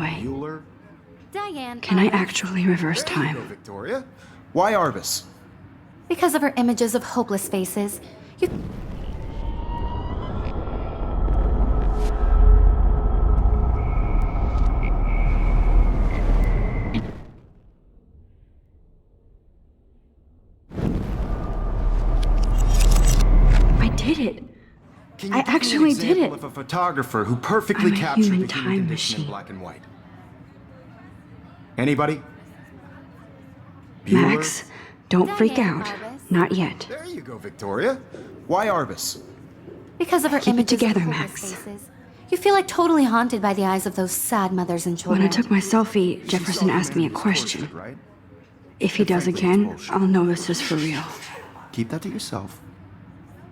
Bueller. Diane. Can I actually reverse There you go, time? Victoria. Why Arbus? Because of her images of hopeless faces. You... I did it. Can I you give me actually an did example it. of a photographer who perfectly I'm a captured human the human time condition in machine. black and white? Anybody? Max, don't freak Diane out. Arbus. Not yet. There you go, Victoria. Why Arbus? Because of her Keep it images together, of hopeless Max. faces. You feel like totally haunted by the eyes of those sad mothers and When children. I took my selfie, Jefferson asked me a question. Right? If he does Frankly, again, it's bullshit. I'll know this is for real. Keep that to yourself.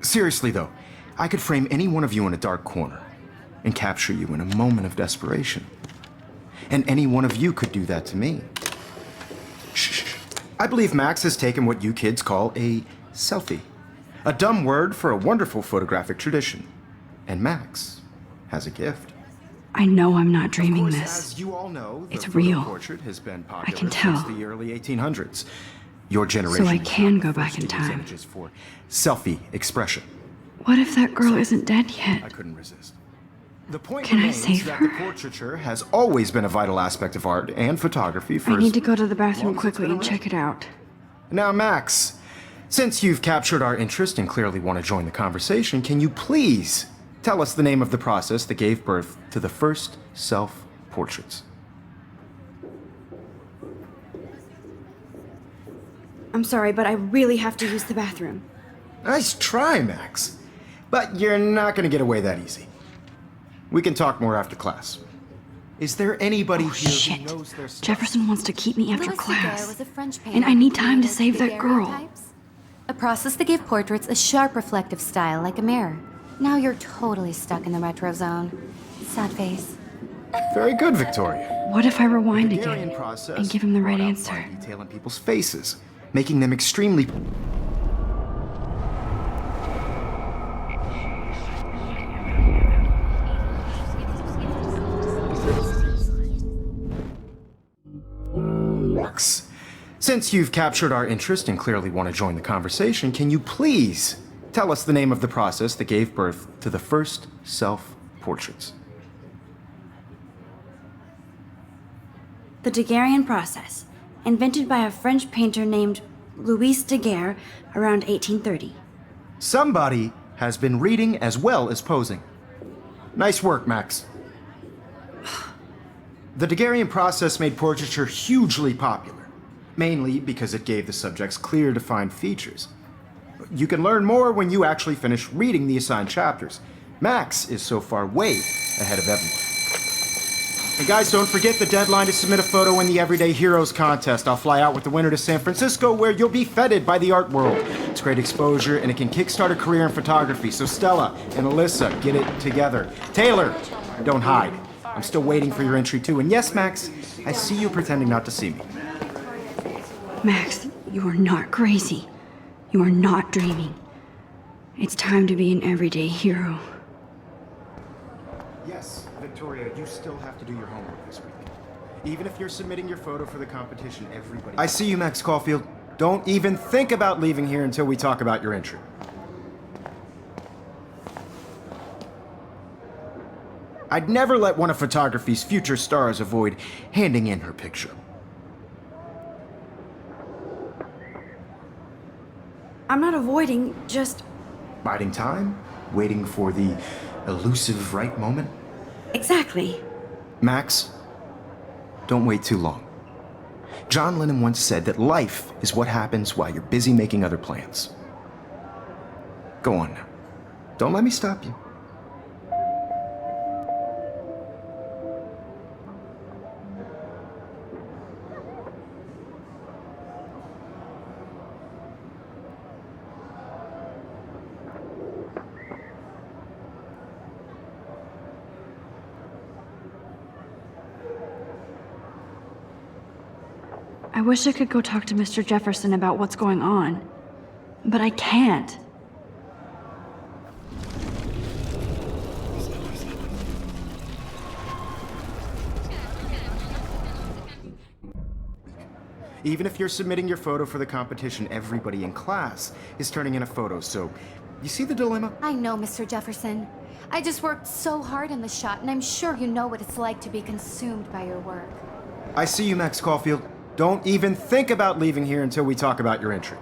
Seriously, though, I could frame any one of you in a dark corner and capture you in a moment of desperation. And any one of you could do that to me. Shh. I believe Max has taken what you kids call a selfie. A dumb word for a wonderful photographic tradition. And Max has a gift. I know I'm not dreaming Of course, this. as you all know, the It's photo real. portrait has been I popular can tell. since the early 1800s. Your generation So I is can not the go back first in to use time. images for selfie expression. What if that girl isn't dead I yet? couldn't resist. The point Can I remains save that her? the portraiture has always been a vital aspect of art and photography for I need to as go to the long bathroom as it's quickly been and around. check it out. Now, Max, since you've captured our interest and clearly want to join the conversation, can you please tell us the name of the process that gave birth to the first self-portraits? I'm sorry, but I really have to use the bathroom. Nice try, Max. But you're not going to get away that easy. We can talk more after class. Is there anybody Oh, here shit. who knows their stuff? Jefferson wants to keep me after Louis Daguerre class. was a French painter And I need who time to created save that girl. daguerreotypes, a process that gave portraits a sharp reflective style like a mirror. Now you're totally stuck in the retro zone. Sad face. Very good, Victoria. What if I rewind Daguerrean again process and give him the right brought out answer? fine detail in people's faces, making them extremely. Max, since you've captured our interest and clearly want to join the conversation, can you please tell us the name of the process that gave birth to the first self-portraits? The Daguerrean process, invented by a French painter named Louis Daguerre around 1830. Somebody has been reading as well as posing. Nice work, Max. The Daguerrean process made portraiture hugely popular, mainly because it gave the subjects clear, defined features. You can learn more when you actually finish reading the assigned chapters. Max is so far way ahead of everyone. And guys, don't forget the deadline to submit a photo in the Everyday Heroes contest. I'll fly out with the winner to San Francisco, where you'll be feted by the art world. It's great exposure, and it can kickstart a career in photography. So Stella and Alyssa, get it together. Taylor, don't hide. I'm still waiting for your entry too. And yes, Max, I see you pretending not to see me. Max, you are not crazy. You are not dreaming. It's time to be an everyday hero. Yes, Victoria, you still have to do your homework this week. Even if you're submitting your photo for the competition, everybody... I see you, Max Caulfield. Don't even think about leaving here until we talk about your entry. I'd never let one of photography's future stars avoid handing in her picture. I'm not avoiding, just Biding time, waiting for the elusive right moment. exactly. Max, don't wait too long. John Lennon once said that life is what happens while you're busy making other plans. Go on now. Don't let me stop you. I wish I could go talk to Mr. Jefferson about what's going on, but I can't. Even if you're submitting your photo for the competition, everybody in class is turning in a photo, so you see the dilemma? I know, Mr. Jefferson. I just worked so hard in the shot, and I'm sure you know what it's like to be consumed by your work. I see you, Max Caulfield. Don't even think about leaving here until we talk about your entry.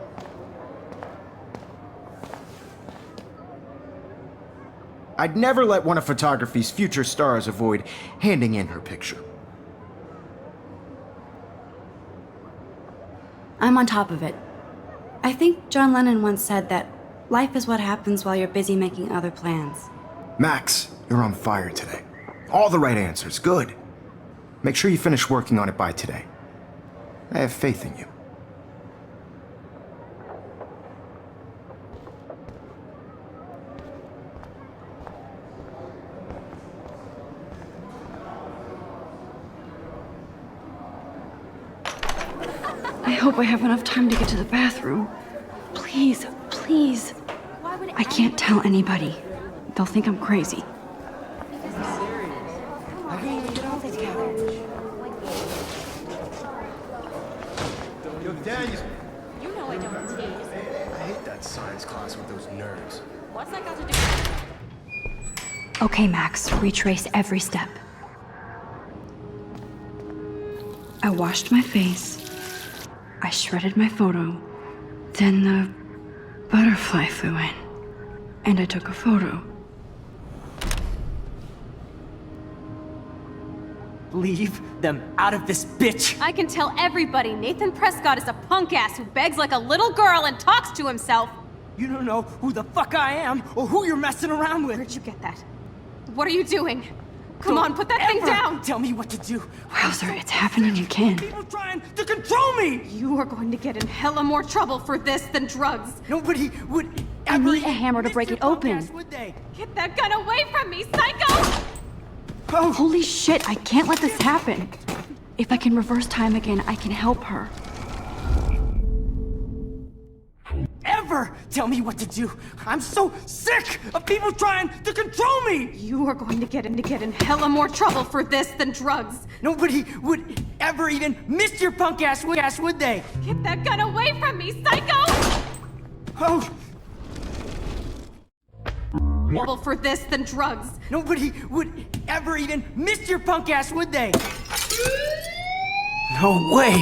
I'd never let one of photography's future stars avoid handing in her picture. I'm on top of it. I think John Lennon once said that life is what happens while you're busy making other plans. Max, you're on fire today. All the right answers, good. Make sure you finish working on it by today. I have faith in you. I hope I have enough time to get to the bathroom. Please, please. I can't tell anybody. They'll think I'm crazy. Yo, Dad, You know I don't tease. I hate that science class with those nerds. What's that got to do with it? Okay, Max, retrace every step. I washed my face. I shredded my photo. Then the butterfly flew in. And I took a photo. Leave them out of this bitch! I can tell everybody Nathan Prescott is a punk ass who begs like a little girl and talks to himself. You don't know who the fuck I am or who you're messing around with! Where'd you get that? What are you doing? Come Don't on, put that thing ever down! Tell me what to do! Wowzer, it's happening again. People trying to control me! You are going to get in hella more trouble for this than drugs. Nobody would I ever need a hammer to break it open. podcast, would they? Get that gun away from me, psycho! Oh, Holy shit, I can't let this happen. If I can reverse time again, I can help her. ever tell me what to do! I'm so sick of people trying to control me! You are going to get in hella more trouble for this than drugs. Nobody would ever even miss your punk ass, would they? Get that gun away from me, psycho! Oh, Trouble for this than drugs. nobody would ever even miss your punk ass, would they? No way!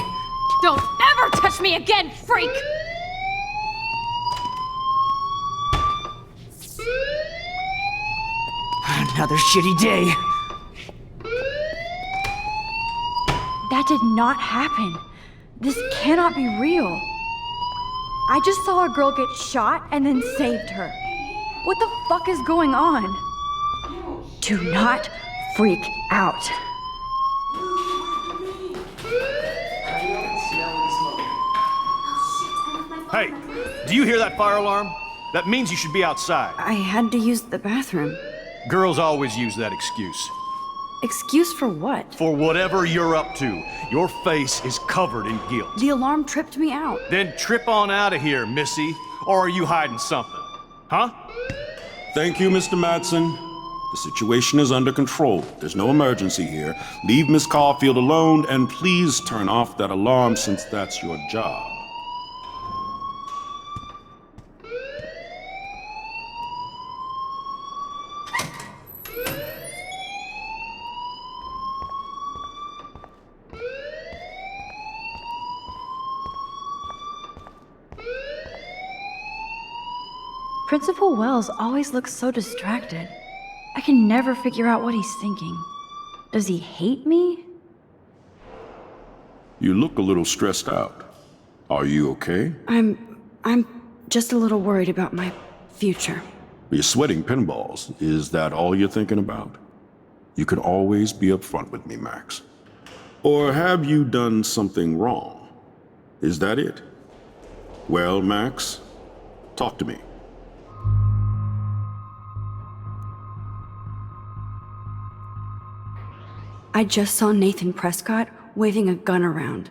Don't ever touch me again, freak! Another shitty day. That did not happen. This cannot be real. I just saw a girl get shot and then saved her. What the fuck is going on? Do not freak out. Hey, do you hear that fire alarm? That means you should be outside. I had to use the bathroom. Girls always use that excuse. Excuse for what? For whatever you're up to, your face is covered in guilt. The alarm tripped me out. Then trip on out of here, Missy. Or are you hiding something? Huh? Thank you, Mr. Madsen. The situation is under control. There's no emergency here. Leave Miss Caulfield alone, and please turn off that alarm since that's your job. Principal Wells always looks so distracted. I can never figure out what he's thinking. Does he hate me? You look a little stressed out. Are you okay? I'm just a little worried about my future. You're sweating pinballs. Is that all you're thinking about? You can always be upfront with me, Max. Or have you done something wrong? Is that it? Well, Max, talk to me. I just saw Nathan Prescott waving a gun around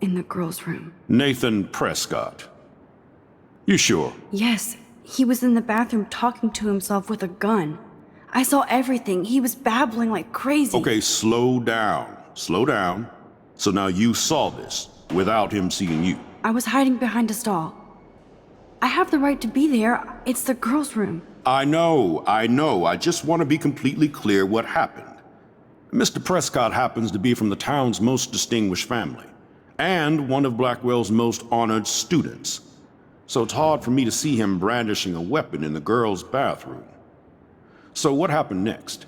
in the girls' room. Nathan Prescott. You sure? Yes, he was in the bathroom talking to himself with a gun. I saw everything. He was babbling like crazy. Okay, slow down. Slow down. So now you saw this. without him seeing you. I was hiding behind a stall. I have the right to be there. It's the girls' room. I know. I just want to be completely clear what happened. Mr. Prescott happens to be from the town's most distinguished family, and one of Blackwell's most honored students. So it's hard for me to see him brandishing a weapon in the girls' bathroom. So what happened next?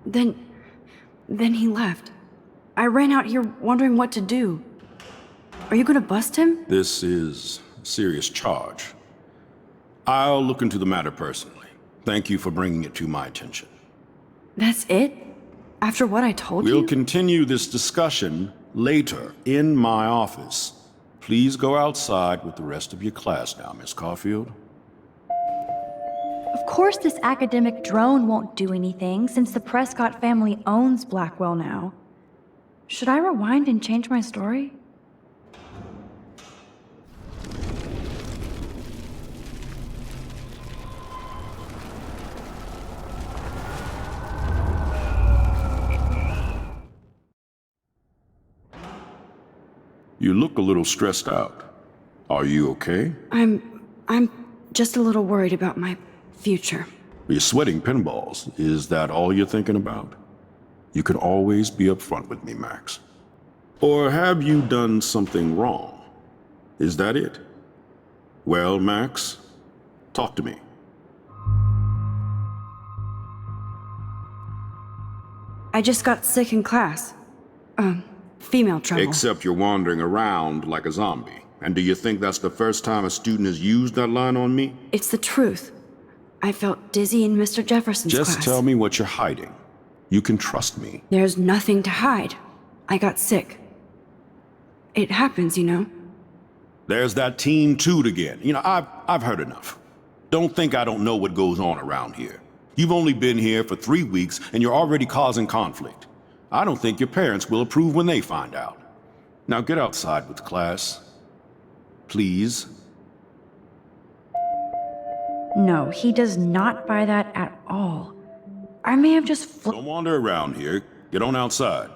Then he left. I ran out here wondering what to do. Are you gonna bust him? This is a serious charge. I'll look into the matter personally. Thank you for bringing it to my attention. That's it? After what I told you? We'll continue this discussion later in my office. Please go outside with the rest of your class now, Miss Caulfield. Of course this academic drone won't do anything since the Prescott family owns Blackwell now. Should I rewind and change my story? You look a little stressed out. Are you okay? I'm just a little worried about my future. You're sweating pinballs. Is that all you're thinking about? You can always be upfront with me, Max. Or have you done something wrong? Is that it? Well, Max, talk to me. I just got sick in class. Female trouble. Except you're wandering around like a zombie. And do you think that's the first time a student has used that line on me? It's the truth. I felt dizzy in Mr. Jefferson's class. Just tell me what you're hiding. You can trust me. There's nothing to hide. I got sick. It happens, you know. There's that Team Toot again. You know, I've heard enough. Don't think I don't know what goes on around here. You've only been here for 3 weeks and you're already causing conflict. I don't think your parents will approve when they find out. Now get outside with class. Please. No, he does not buy that at all. I may have just Don't wander around here. Get on outside.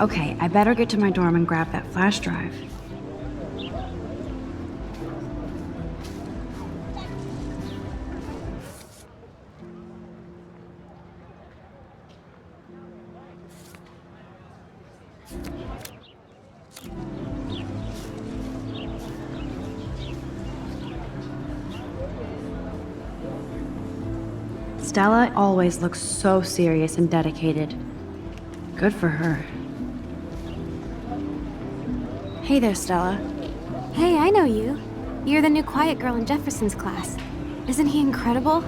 Okay, I better get to my dorm and grab that flash drive. Stella always looks so serious and dedicated. Good for her. Hey there, Stella. Hey, I know you. You're the new quiet girl in Jefferson's class. Isn't he incredible?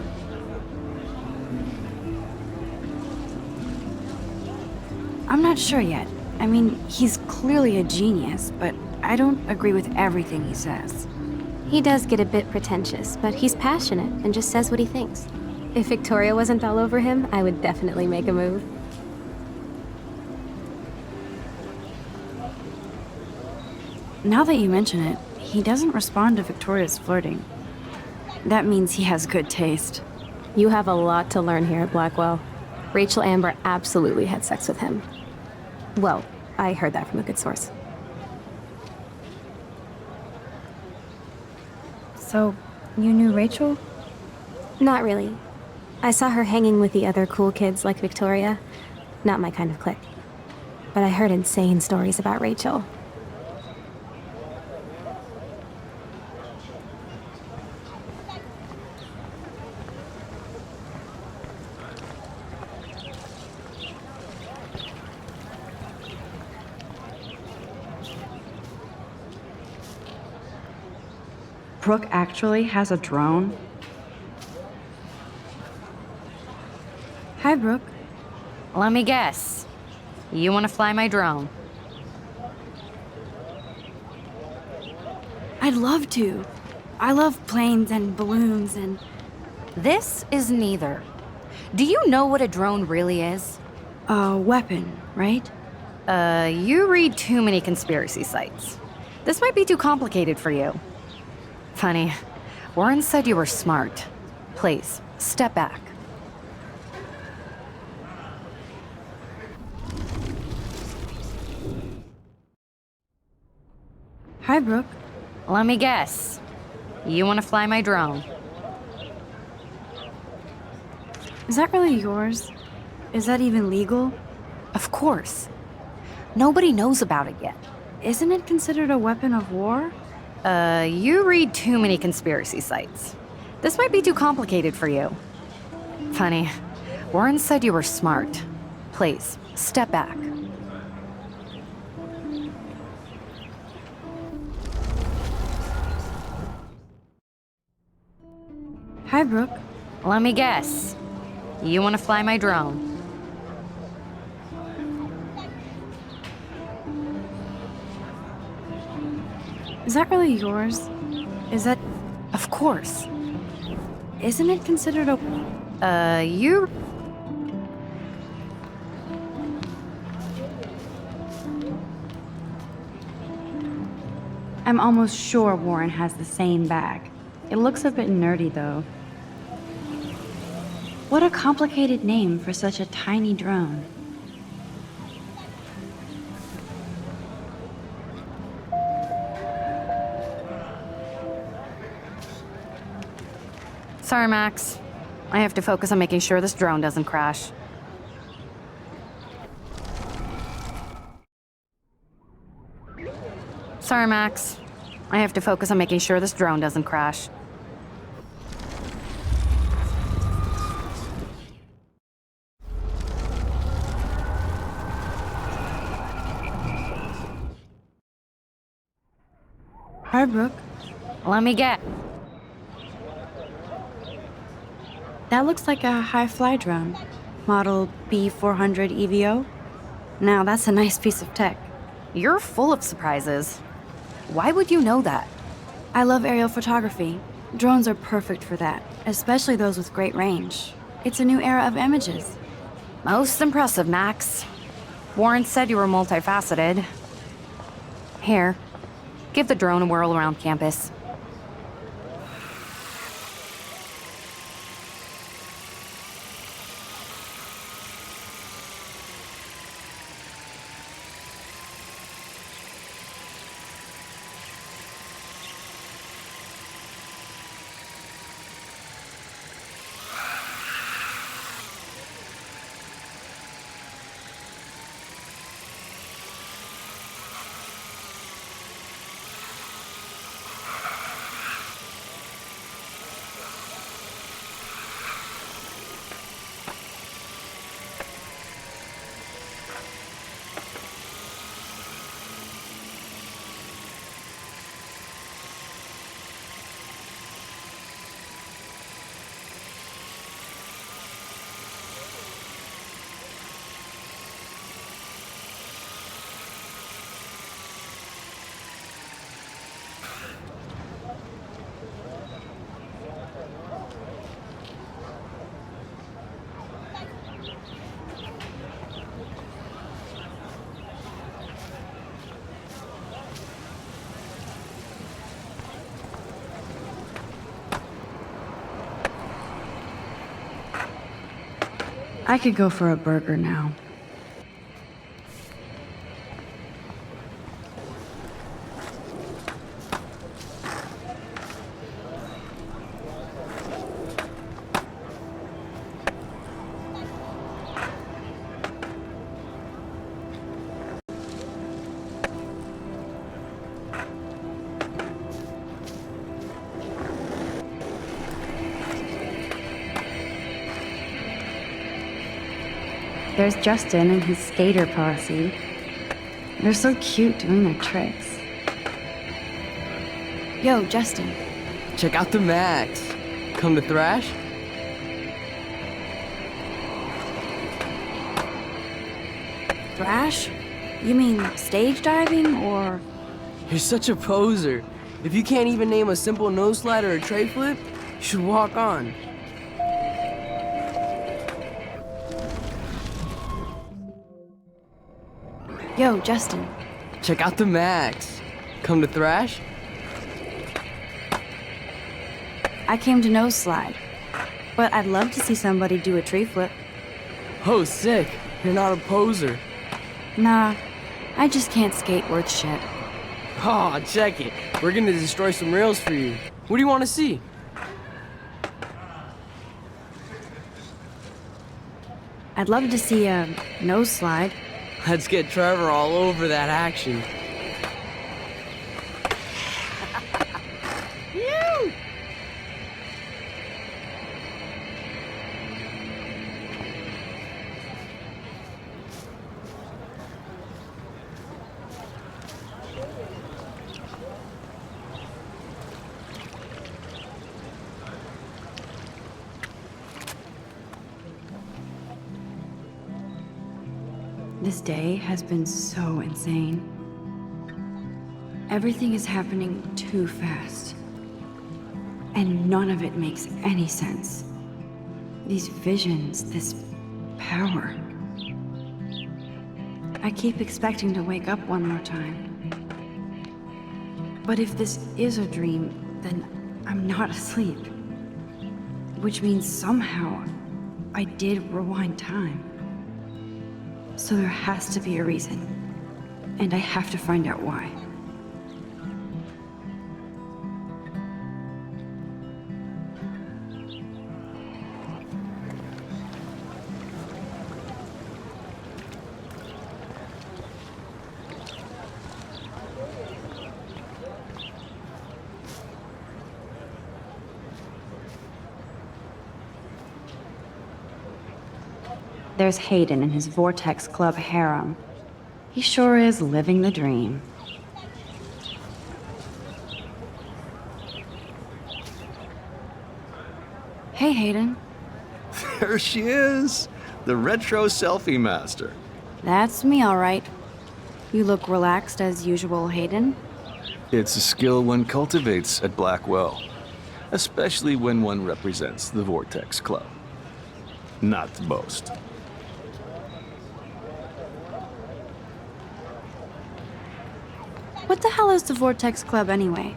I'm not sure yet. I mean, he's clearly a genius, but I don't agree with everything he says. He does get a bit pretentious, but he's passionate and just says what he thinks. If Victoria wasn't all over him, I would definitely make a move. Now that you mention it, he doesn't respond to Victoria's flirting. That means he has good taste. You have a lot to learn here at Blackwell. Rachel Amber absolutely had sex with him. Well, I heard that from a good source. So, you knew Rachel? Not really. I saw her hanging with the other cool kids like Victoria. Not my kind of clique. But I heard insane stories about Rachel. Brooke actually has a drone? Hi, Brooke. Let me guess. You want to fly my drone? I'd love to. I love planes and balloons and... This is neither. Do you know what a drone really is? a weapon, right? You read too many conspiracy sites. This might be too complicated for you. Funny, Warren said you were smart. Please, step back. Hi, Brooke. Let me guess. You want to fly my drone? Is that really yours? Is that even legal? Of course. Nobody knows about it yet. Isn't it considered a weapon of war? You read too many conspiracy sites. This might be too complicated for you. Funny, Warren said you were smart. Please, step back. Hi, Brooke. Let me guess. You want to fly my drone? Is that really yours? Is that... Of course. Isn't it considered a... You... I'm almost sure Warren has the same bag. It looks a bit nerdy, though. What a complicated name for such a tiny drone. Sorry, Max. I have to focus on making sure this drone doesn't crash. Sorry, Max. I have to focus on making sure this drone doesn't crash. Hi, Brooke. Let me get... That looks like a high-fly drone. Model B400 EVO. Now, that's a nice piece of tech. You're full of surprises. Why would you know that? I love aerial photography. Drones are perfect for that, especially those with great range. It's a new era of images. Most impressive, Max. Warren said you were multifaceted. Here, give the drone a whirl around campus. I could go for a burger now. There's Justin and his skater posse. They're so cute doing their tricks. Yo, Justin. Check out the Max. Come to thrash? Thrash? You mean stage diving or. You're such a poser. If you can't even name a simple nose slide or a tray flip, you should walk on. Yo, Justin. Check out the Max. Come to thrash? I came to nose slide. But I'd love to see somebody do a tree flip. Oh, sick. You're not a poser. Nah, I just can't skate worth shit. Aw, check it. We're gonna destroy some rails for you. What do you want to see? I'd love to see a nose slide. Let's get Trevor all over that action. This day has been so insane. Everything is happening too fast. And none of it makes any sense. These visions, this power. I keep expecting to wake up one more time. But if this is a dream, then I'm not asleep. Which means somehow I did rewind time. So there has to be a reason. And I have to find out why. There's Hayden and his Vortex Club harem. He sure is living the dream. Hey, Hayden. There she is, the retro selfie master. That's me, all right. You look relaxed as usual, Hayden. It's a skill one cultivates at Blackwell, especially when one represents the Vortex Club. Not to boast. What the hell is the Vortex Club anyway?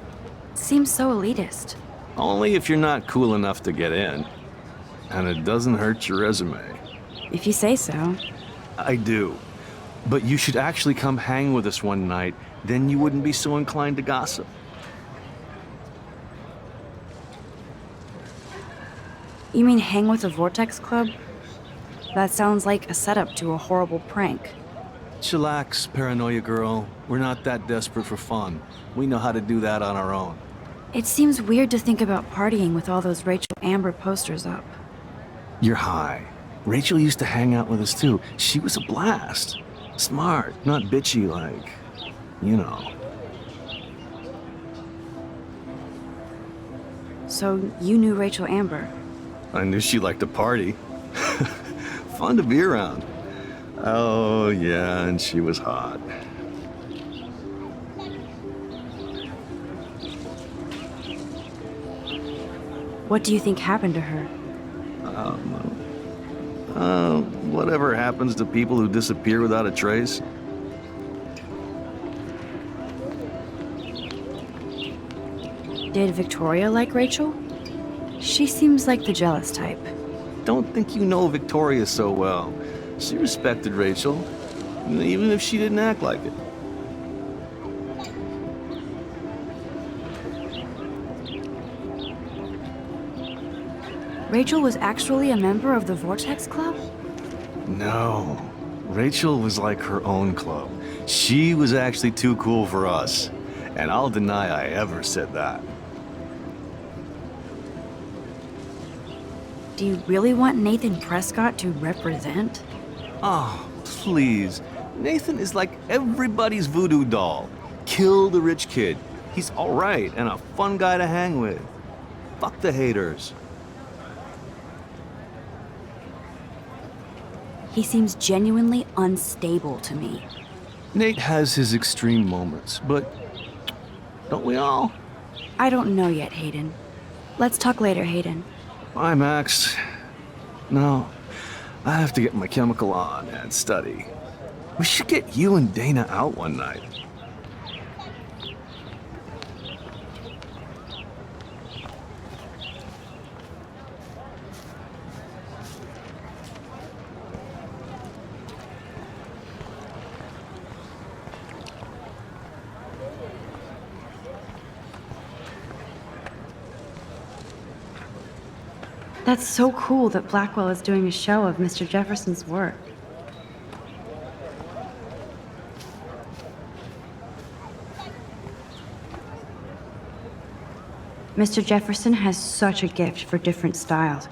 Seems so elitist. Only if you're not cool enough to get in. And it doesn't hurt your resume. If you say so. I do. But you should actually come hang with us one night, then you wouldn't be so inclined to gossip. You mean hang with the Vortex Club? That sounds like a setup to a horrible prank. Chillax, paranoia girl. We're not that desperate for fun. We know how to do that on our own. It seems weird to think about partying with all those Rachel Amber posters up. You're high. Rachel used to hang out with us too. She was a blast. Smart, not bitchy like, you know. So you knew Rachel Amber? I knew she liked to party. Fun to be around. Oh, yeah, and she was hot. What do you think happened to her? Whatever happens to people who disappear without a trace. Did Victoria like Rachel? She seems like the jealous type. Don't think you know Victoria so well. She respected Rachel, even if she didn't act like it. Rachel was actually a member of the Vortex Club? No. Rachel was like her own club. She was actually too cool for us. And I'll deny I ever said that. Do you really want Nathan Prescott to represent? Oh, please. Nathan is like everybody's voodoo doll. Kill the rich kid. He's all right and a fun guy to hang with. Fuck the haters. He seems genuinely unstable to me. Nate has his extreme moments, but don't we all? I don't know yet, Hayden. Let's talk later, Hayden. Bye, Max. No, I have to get my chemical on and study. We should get you and Dana out one night. That's so cool that Blackwell is doing a show of Mr. Jefferson's work. Mr. Jefferson has such a gift for different styles.